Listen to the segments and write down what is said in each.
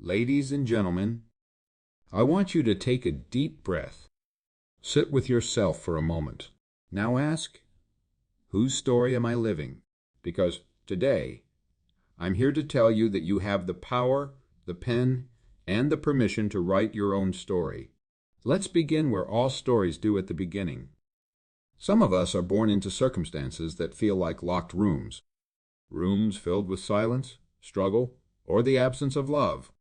Ladies and gentlemen, I want you to take a deep breath. Sit with yourself for a moment. Now ask, whose story am I living? Because today, I'm here to tell you that you have the power, the pen, and the permission to write your own story. Let's begin where all stories do at the beginning. Some of us are born into circumstances that feel like locked rooms. Rooms filled with silence, struggle, or the absence of love.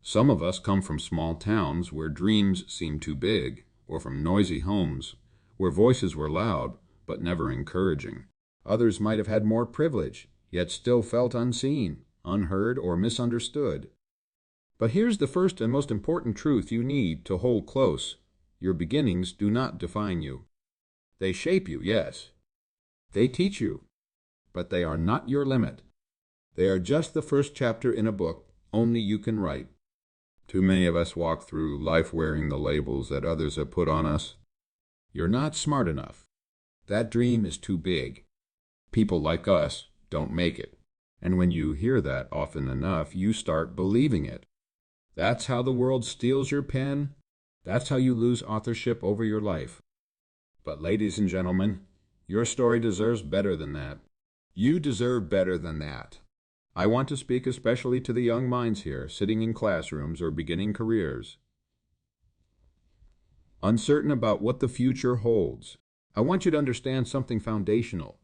Some of us come from small towns where dreams seem too big, or from noisy homes where voices were loud but never encouraging. Others might have had more privilege, yet still felt unseen, unheard, or misunderstood. But here's the first and most important truth you need to hold close. Your beginnings do not define you. They shape you, yes. They teach you, but they are not your limit. They are just the first chapter in a book only you can write. Too many of us walk through life wearing the labels that others have put on us. You're not smart enough. That dream is too big. People like us don't make it. And when you hear that often enough, you start believing it. That's how the world steals your pen. That's how you lose authorship over your life. But ladies and gentlemen, your story deserves better than that. You deserve better than that. I want to speak especially to the young minds here, sitting in classrooms or beginning careers, uncertain about what the future holds. I want you to understand something foundational.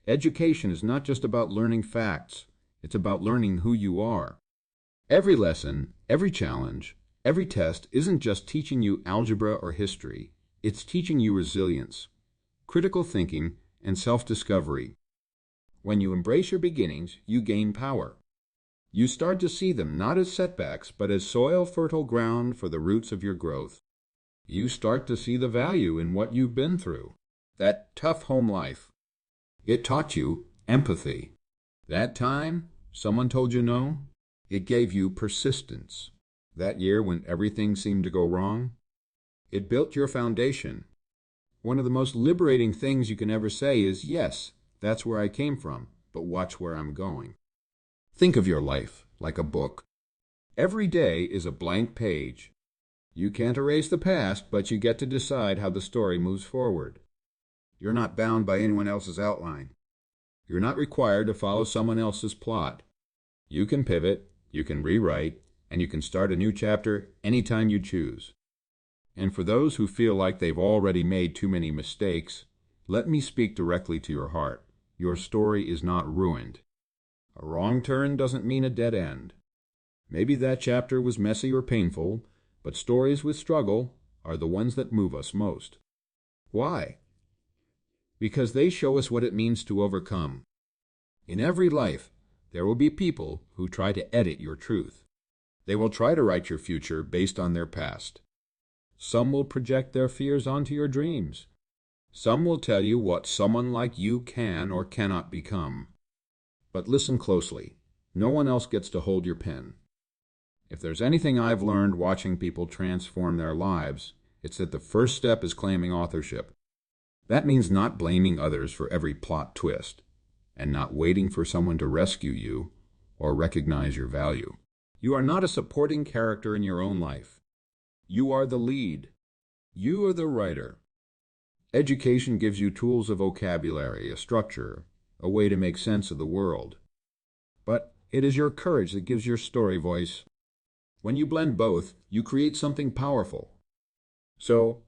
Education is not just about learning facts. It's about learning who you are. Every lesson, every challenge, every test isn't just teaching you algebra or history. It's teaching you resilience, critical thinking, and self-discovery. When you embrace your beginnings, you gain power. You start to see them not as setbacks, but as soil fertile ground for the roots of your growth. You start to see the value in what you've been through. That tough home life. It taught you empathy. That time someone told you no, it gave you persistence. That year when everything seemed to go wrong, it built your foundation. One of the most liberating things you can ever say is, yes, that's where I came from, but watch where I'm going. Think of your life like a book. Every day is a blank page. You can't erase the past, but you get to decide how the story moves forward. You're not bound by anyone else's outline. You're not required to follow someone else's plot. You can pivot, you can rewrite, and you can start a new chapter anytime you choose. And for those who feel like they've already made too many mistakes, let me speak directly to your heart. Your story is not ruined. A wrong turn doesn't mean a dead end. Maybe that chapter was messy or painful, but stories with struggle are the ones that move us most. Why? Because they show us what it means to overcome. In every life, there will be people who try to edit your truth. They will try to write your future based on their past. Some will project their fears onto your dreams. Some will tell you what someone like you can or cannot become. But listen closely. No one else gets to hold your pen. If there's anything I've learned watching people transform their lives, it's that the first step is claiming authorship. That means not blaming others for every plot twist, and not waiting for someone to rescue you or recognize your value. You are not a supporting character in your own life. You are the lead. You are the writer. Education gives you tools of vocabulary, a structure, a way to make sense of the world. But it is your courage that gives your story voice. When you blend both, you create something powerful. So,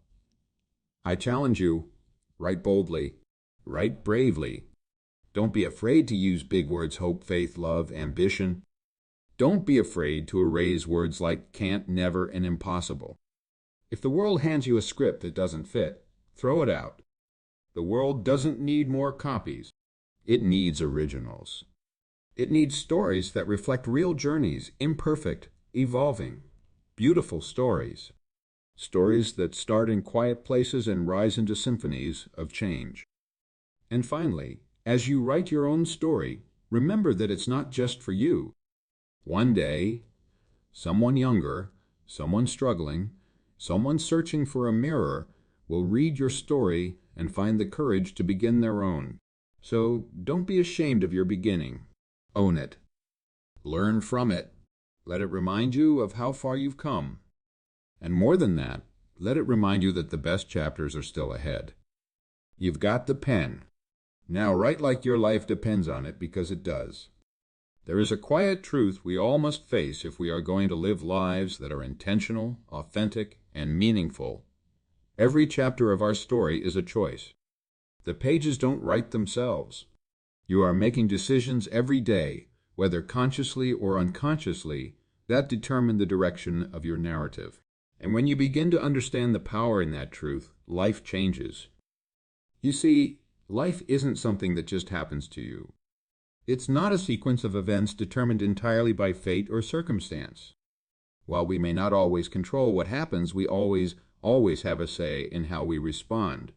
I challenge you, write boldly, write bravely. Don't be afraid to use big words: hope, faith, love, ambition. Don't be afraid to erase words like can't, never, and impossible. If the world hands you a script that doesn't fit, throw it out. The world doesn't need more copies. It needs originals. It needs stories that reflect real journeys, imperfect, evolving, beautiful stories. Stories that start in quiet places and rise into symphonies of change. And finally, as you write your own story, remember that it's not just for you. One day, someone younger, someone struggling, someone searching for a mirror will read your story and find the courage to begin their own. So don't be ashamed of your beginning. Own it. Learn from it. Let it remind you of how far you've come. And more than that, let it remind you that the best chapters are still ahead. You've got the pen. Now write like your life depends on it, because it does. There is a quiet truth we all must face if we are going to live lives that are intentional, authentic, and meaningful. Every chapter of our story is a choice. The pages don't write themselves. You are making decisions every day, whether consciously or unconsciously, that determine the direction of your narrative. And when you begin to understand the power in that truth, life changes. You see, life isn't something that just happens to you. It's not a sequence of events determined entirely by fate or circumstance. While we may not always control what happens, we always have a say in how we respond,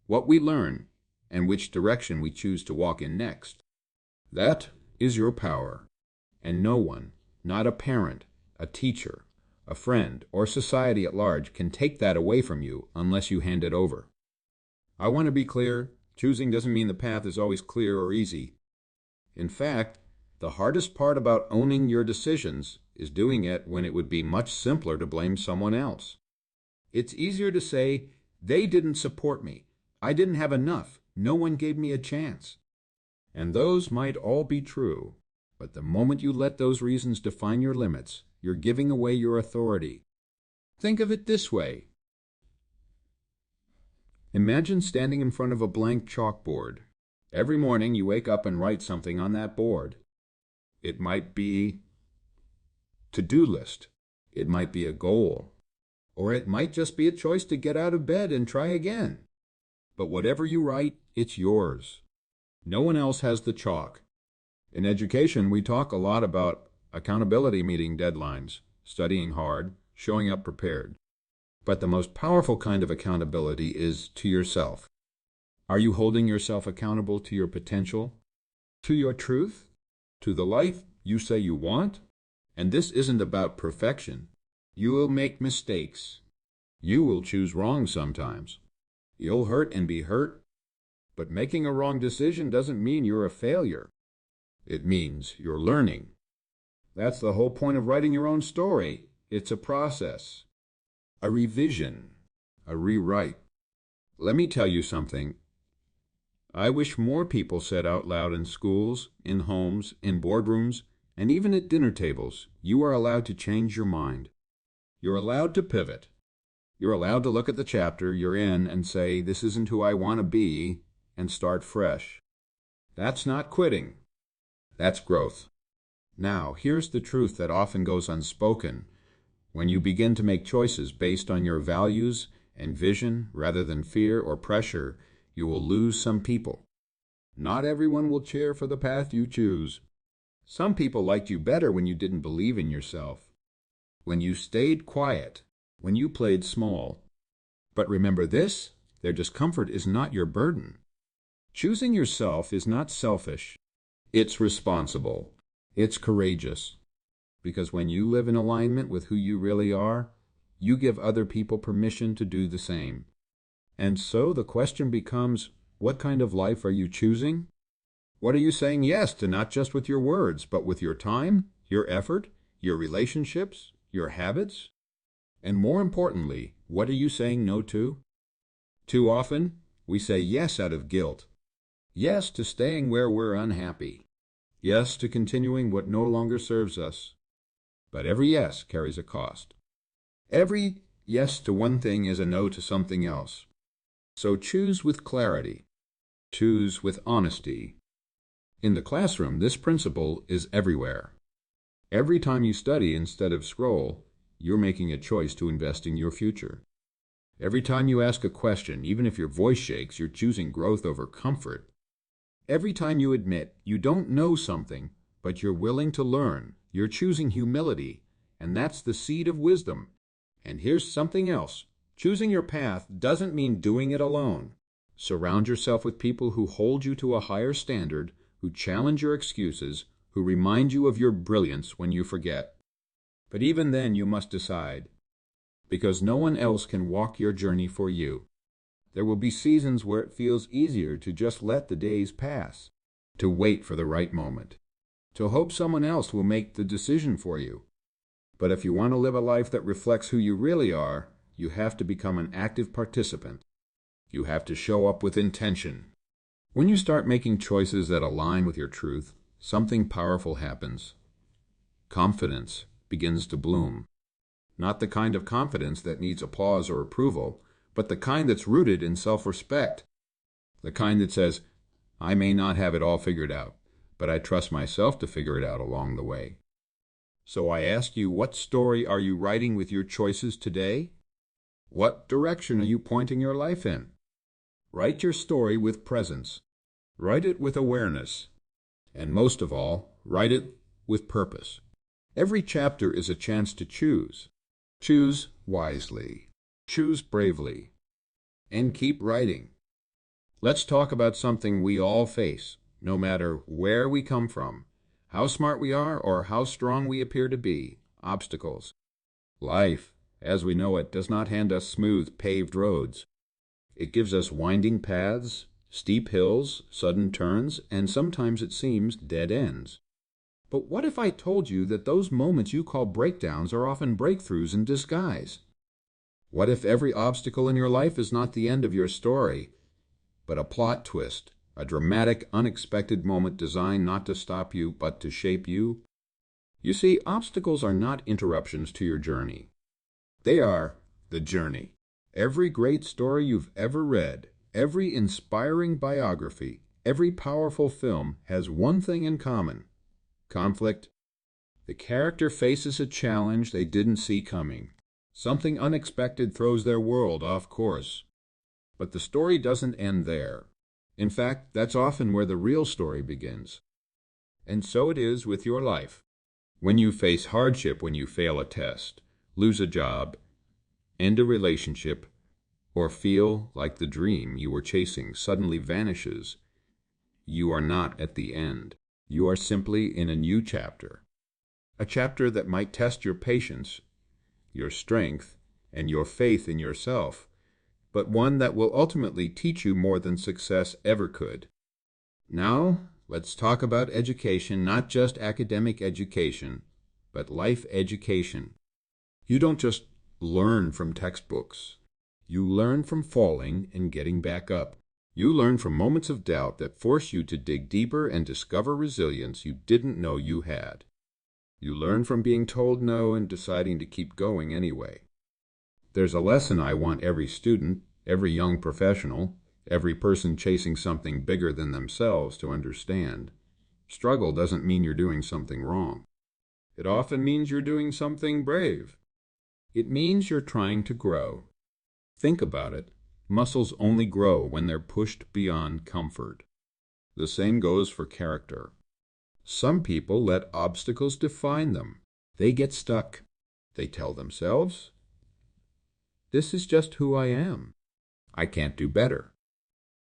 what we learn, and which direction we choose to walk in next. That is your power, and no one, not a parent, a teacher, a friend, or society at large, can take that away from you unless you hand it over. I want to be clear, choosing doesn't mean the path is always clear or easy. In fact, the hardest part about owning your decisions is doing it when it would be much simpler to blame someone else. It's easier to say, they didn't support me, I didn't have enough, no one gave me a chance. And those might all be true, but the moment you let those reasons define your limits, you're giving away your authority. Think of it this way. Imagine standing in front of a blank chalkboard. Every morning you wake up and write something on that board. It might be a to-do list. It might be a goal. Or it might just be a choice to get out of bed and try again. But whatever you write, it's yours. No one else has the chalk. In education, we talk a lot about accountability meeting deadlines, studying hard, showing up prepared. But the most powerful kind of accountability is to yourself. Are you holding yourself accountable to your potential, to your truth, to the life you say you want? And this isn't about perfection. You will make mistakes. You will choose wrong sometimes. You'll hurt and be hurt. But making a wrong decision doesn't mean you're a failure. It means you're learning. That's the whole point of writing your own story. It's a process, a revision, a rewrite. Let me tell you something. I wish more people said out loud in schools, in homes, in boardrooms, and even at dinner tables, you are allowed to change your mind. You're allowed to pivot. You're allowed to look at the chapter you're in and say, this isn't who I want to be, and start fresh. That's not quitting. That's growth. Now, here's the truth that often goes unspoken. When you begin to make choices based on your values and vision rather than fear or pressure, you will lose some people. Not everyone will cheer for the path you choose. Some people liked you better when you didn't believe in yourself, when you stayed quiet, when you played small. But remember this, their discomfort is not your burden. Choosing yourself is not selfish. It's responsible. It's courageous. Because when you live in alignment with who you really are, you give other people permission to do the same. And so the question becomes, what kind of life are you choosing? What are you saying yes to, not just with your words, but with your time, your effort, your relationships, your habits? And more importantly, what are you saying no to? Too often, we say yes out of guilt. Yes to staying where we're unhappy. Yes to continuing what no longer serves us. But every yes carries a cost. Every yes to one thing is a no to something else. So choose with clarity. Choose with honesty. In the classroom, this principle is everywhere. Every time you study instead of scroll, you're making a choice to invest in your future. Every time you ask a question, even if your voice shakes, you're choosing growth over comfort. Every time you admit you don't know something, but you're willing to learn, you're choosing humility, and that's the seed of wisdom. And here's something else. Choosing your path doesn't mean doing it alone. Surround yourself with people who hold you to a higher standard, who challenge your excuses, who remind you of your brilliance when you forget. But even then you must decide, because no one else can walk your journey for you. There will be seasons where it feels easier to just let the days pass, to wait for the right moment. to hope someone else will make the decision for you. But if you want to live a life that reflects who you really are, you have to become an active participant. You have to show up with intention. When you start making choices that align with your truth, something powerful happens. Confidence begins to bloom. Not the kind of confidence that needs applause or approval, but the kind that's rooted in self-respect. The kind that says, I may not have it all figured out, but I trust myself to figure it out along the way. So I ask you, what story are you writing with your choices today? What direction are you pointing your life in? Write your story with presence. Write it with awareness. And most of all, write it with purpose. Every chapter is a chance to choose. Choose wisely. Choose bravely. And keep writing. Let's talk about something we all face, no matter where we come from, how smart we are, or how strong we appear to be. Obstacles. Life, as we know it, does not hand us smooth, paved roads. It gives us winding paths, steep hills, sudden turns, and sometimes it seems dead ends. But what if I told you that those moments you call breakdowns are often breakthroughs in disguise? What if every obstacle in your life is not the end of your story, but a plot twist, a dramatic, unexpected moment designed not to stop you, but to shape you? You see, obstacles are not interruptions to your journey. They are the journey. Every great story you've ever read, every inspiring biography, every powerful film has one thing in common: conflict. The character faces a challenge they didn't see coming. Something unexpected throws their world off course. But the story doesn't end there. In fact, that's often where the real story begins. And so it is with your life. When you face hardship, when you fail a test, lose a job, end a relationship, or feel like the dream you were chasing suddenly vanishes, you are not at the end. You are simply in a new chapter. A chapter that might test your patience, your strength, and your faith in yourself, but one that will ultimately teach you more than success ever could. Now, let's talk about education, not just academic education, but life education. You don't just learn from textbooks. You learn from falling and getting back up. You learn from moments of doubt that force you to dig deeper and discover resilience you didn't know you had. You learn from being told no and deciding to keep going anyway. There's a lesson I want every student, every young professional, every person chasing something bigger than themselves to understand. Struggle doesn't mean you're doing something wrong. It often means you're doing something brave. It means you're trying to grow. Think about it. Muscles only grow when they're pushed beyond comfort. The same goes for character. Some people let obstacles define them. They get stuck. They tell themselves, "This is just who I am. I can't do better.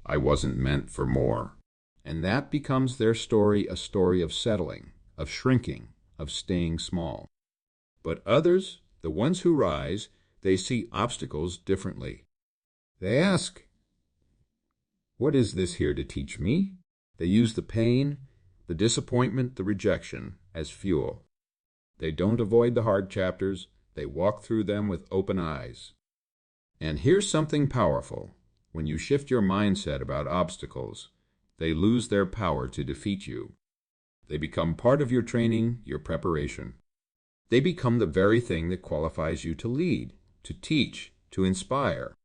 I wasn't meant for more." And that becomes their story, a story of settling, of shrinking, of staying small. But others, the ones who rise, they see obstacles differently. They ask, "What is this here to teach me?" They use the pain, the disappointment, the rejection as fuel. They don't avoid the hard chapters. They walk through them with open eyes. And here's something powerful. When you shift your mindset about obstacles, they lose their power to defeat you. They become part of your training, your preparation. They become the very thing that qualifies you to lead, to teach, to inspire.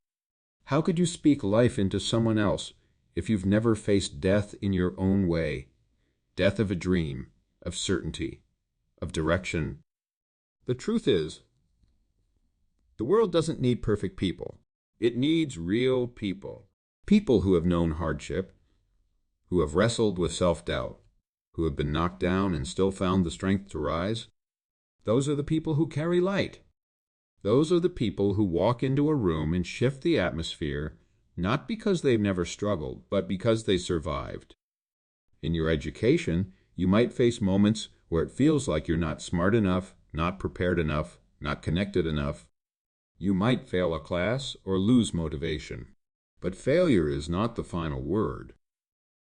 How could you speak life into someone else if you've never faced death in your own way? Death of a dream, of certainty, of direction. The truth is, the world doesn't need perfect people. It needs real people. People who have known hardship, who have wrestled with self-doubt, who have been knocked down and still found the strength to rise. Those are the people who carry light. Those are the people who walk into a room and shift the atmosphere, not because they've never struggled, but because they survived. In your education, you might face moments where it feels like you're not smart enough, not prepared enough, not connected enough. You might fail a class or lose motivation. But failure is not the final word.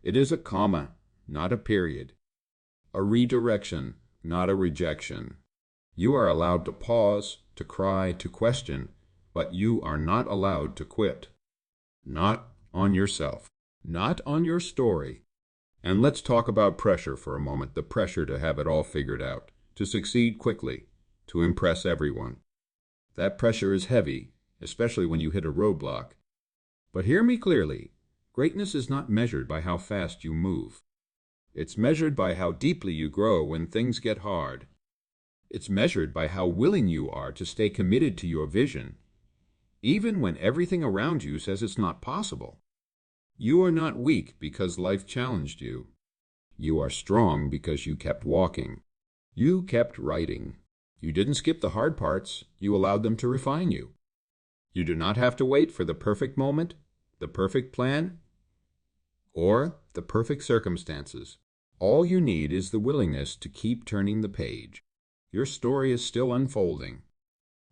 It is a comma, not a period. a redirection, not a rejection. You are allowed to pause, to cry, to question, but you are not allowed to quit. Not on yourself, not on your story. And let's talk about pressure for a moment, the pressure to have it all figured out, to succeed quickly, to impress everyone. That pressure is heavy, especially when you hit a roadblock. But hear me clearly, greatness is not measured by how fast you move. It's measured by how deeply you grow when things get hard. It's measured by how willing you are to stay committed to your vision, even when everything around you says it's not possible. You are not weak because life challenged you. You are strong because you kept walking. You kept writing. You didn't skip the hard parts. You allowed them to refine you. You do not have to wait for the perfect moment, the perfect plan, or the perfect circumstances. All you need is the willingness to keep turning the page. Your story is still unfolding.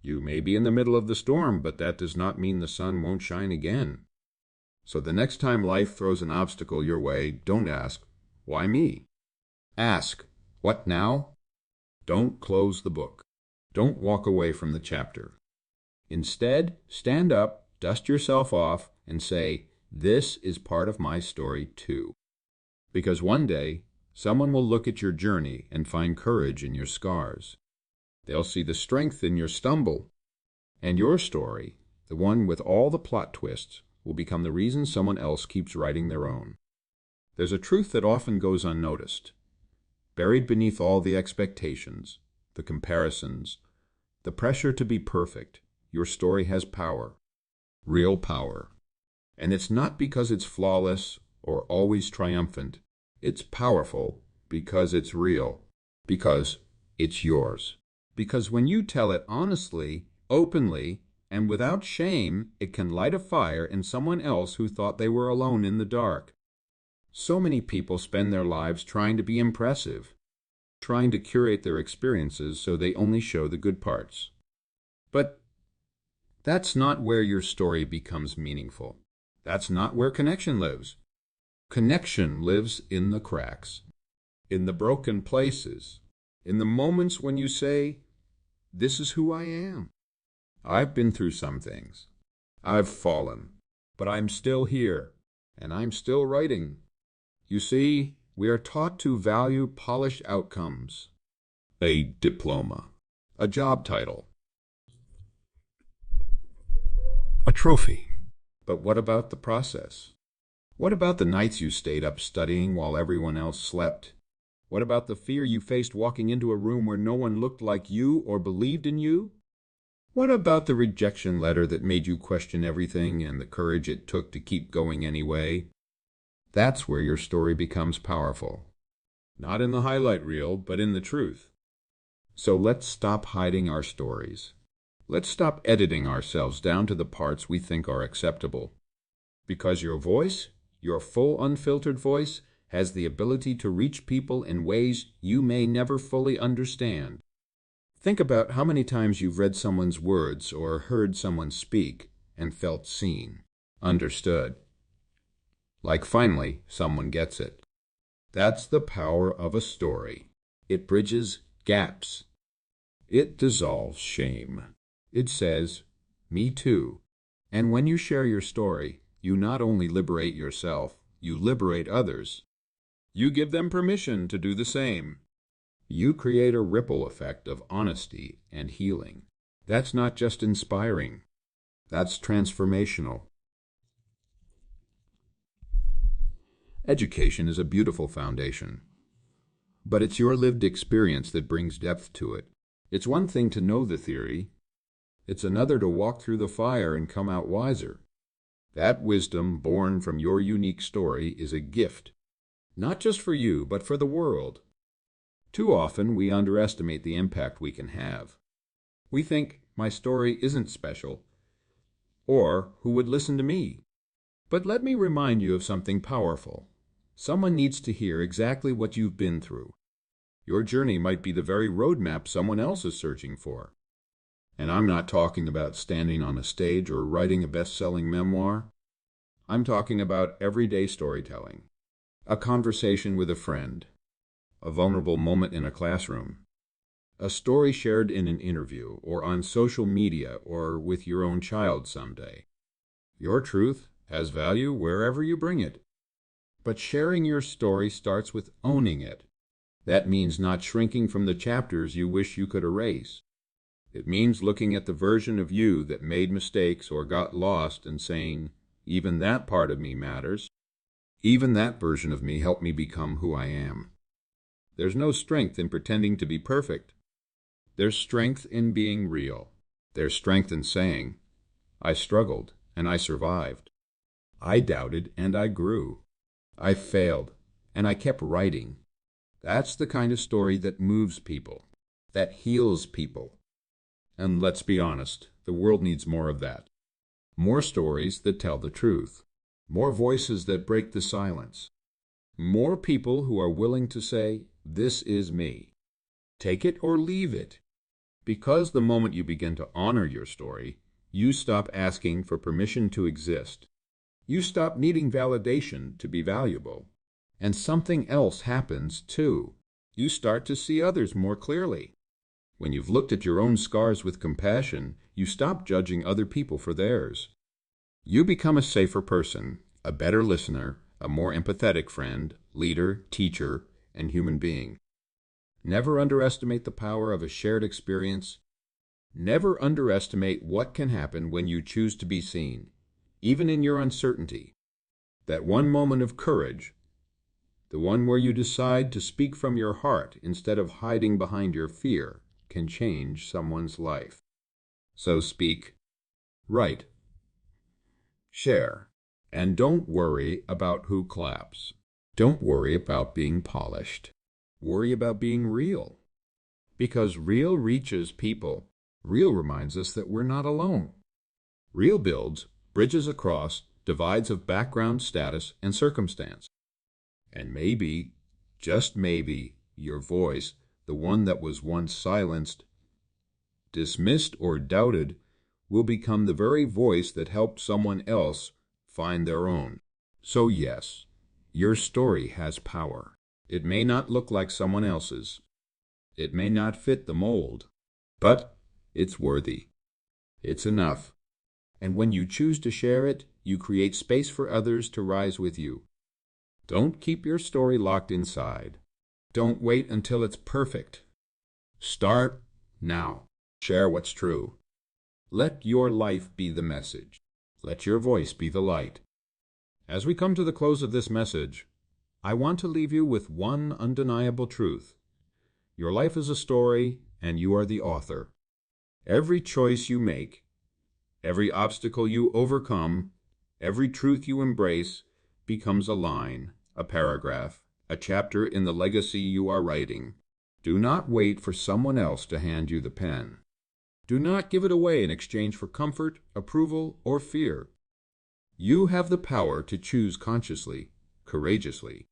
You may be in the middle of the storm, but that does not mean the sun won't shine again. So the next time life throws an obstacle your way, don't ask, "Why me?" Ask, "What now?" Don't close the book. Don't walk away from the chapter. Instead, stand up, dust yourself off, and say, "This is part of my story too." Because one day, someone will look at your journey and find courage in your scars. They'll see the strength in your stumble. And your story, the one with all the plot twists, will become the reason someone else keeps writing their own. There's a truth that often goes unnoticed. Buried beneath all the expectations, the comparisons, the pressure to be perfect, your story has power. Real power. And it's not because it's flawless or always triumphant. It's powerful because it's real. Because it's yours. Because when you tell it honestly, openly, and without shame, it can light a fire in someone else who thought they were alone in the dark. So many people spend their lives trying to be impressive, trying to curate their experiences so they only show the good parts. But that's not where your story becomes meaningful. That's not where connection lives. Connection lives in the cracks, in the broken places, in the moments when you say, "This is who I am. I've been through some things. I've fallen, but I'm still here, and I'm still writing." You see, we are taught to value polished outcomes. A diploma, a job title, a trophy. But what about the process? What about the nights you stayed up studying while everyone else slept? What about the fear you faced walking into a room where no one looked like you or believed in you? What about the rejection letter that made you question everything and the courage it took to keep going anyway? That's where your story becomes powerful. Not in the highlight reel, but in the truth. So let's stop hiding our stories. Let's stop editing ourselves down to the parts we think are acceptable. Because your voice, your full unfiltered voice, has the ability to reach people in ways you may never fully understand. Think about how many times you've read someone's words or heard someone speak and felt seen, understood. Like finally, someone gets it. That's the power of a story. It bridges gaps. It dissolves shame. It says, "Me too." And when you share your story, you not only liberate yourself, you liberate others. You give them permission to do the same. You create a ripple effect of honesty and healing. That's not just inspiring. That's transformational. Education is a beautiful foundation, but it's your lived experience that brings depth to it. It's one thing to know the theory. It's another to walk through the fire and come out wiser. That wisdom born from your unique story is a gift, not just for you, but for the world. Too often, we underestimate the impact we can have. We think, "My story isn't special," or "Who would listen to me?" But let me remind you of something powerful. Someone needs to hear exactly what you've been through. Your journey might be the very roadmap someone else is searching for. And I'm not talking about standing on a stage or writing a best-selling memoir. I'm talking about everyday storytelling. A conversation with a friend. a vulnerable moment in a classroom, a story shared in an interview or on social media or with your own child someday. Your truth has value wherever you bring it. But sharing your story starts with owning it. That means not shrinking from the chapters you wish you could erase. It means looking at the version of you that made mistakes or got lost and saying, even that part of me matters. Even that version of me helped me become who I am. There's no strength in pretending to be perfect. There's strength in being real. There's strength in saying, I struggled and I survived. I doubted and I grew. I failed and I kept writing. That's the kind of story that moves people, that heals people. And let's be honest, the world needs more of that. More stories that tell the truth. More voices that break the silence. More people who are willing to say, this is me. Take it or leave it. Because the moment you begin to honor your story, you stop asking for permission to exist. You stop needing validation to be valuable. And something else happens, too. You start to see others more clearly. When you've looked at your own scars with compassion, you stop judging other people for theirs. You become a safer person, a better listener, a more empathetic friend, leader, teacher, and human being. Never underestimate the power of a shared experience. Never underestimate what can happen when you choose to be seen, even in your uncertainty. That one moment of courage, the one where you decide to speak from your heart instead of hiding behind your fear, can change someone's life. So speak, write, share, and don't worry about who claps. Don't worry about being polished. Worry about being real. Because real reaches people. Real reminds us that we're not alone. Real builds bridges across divides of background, status, and circumstance. And maybe, just maybe, your voice, the one that was once silenced, dismissed, or doubted, will become the very voice that helped someone else find their own. So yes, your story has power. It may not look like someone else's. It may not fit the mold. But it's worthy. It's enough. And when you choose to share it, you create space for others to rise with you. Don't keep your story locked inside. Don't wait until it's perfect. Start now. Share what's true. Let your life be the message. Let your voice be the light. As we come to the close of this message, I want to leave you with one undeniable truth. Your life is a story, and you are the author. Every choice you make, every obstacle you overcome, every truth you embrace becomes a line, a paragraph, a chapter in the legacy you are writing. Do not wait for someone else to hand you the pen. Do not give it away in exchange for comfort, approval, or fear. You have the power to choose consciously, courageously.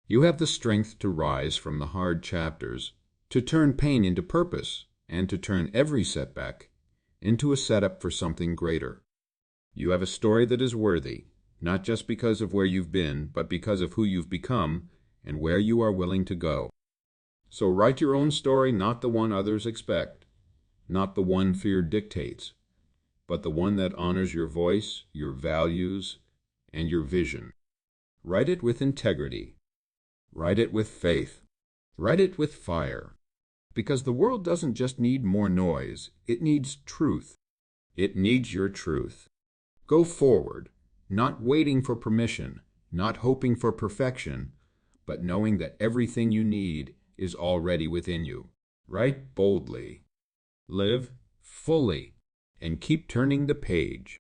You have the strength to rise from the hard chapters, to turn pain into purpose, and to turn every setback into a setup for something greater. You have a story that is worthy, not just because of where you've been, but because of who you've become and where you are willing to go. So write your own story, not the one others expect, not the one fear dictates, but the one that honors your voice, your values, and your vision. Write it with integrity. Write it with faith. Write it with fire. Because the world doesn't just need more noise, it needs truth. It needs your truth. Go forward, not waiting for permission, not hoping for perfection, but knowing that everything you need is already within you. Write boldly. Live fully. And keep turning the page.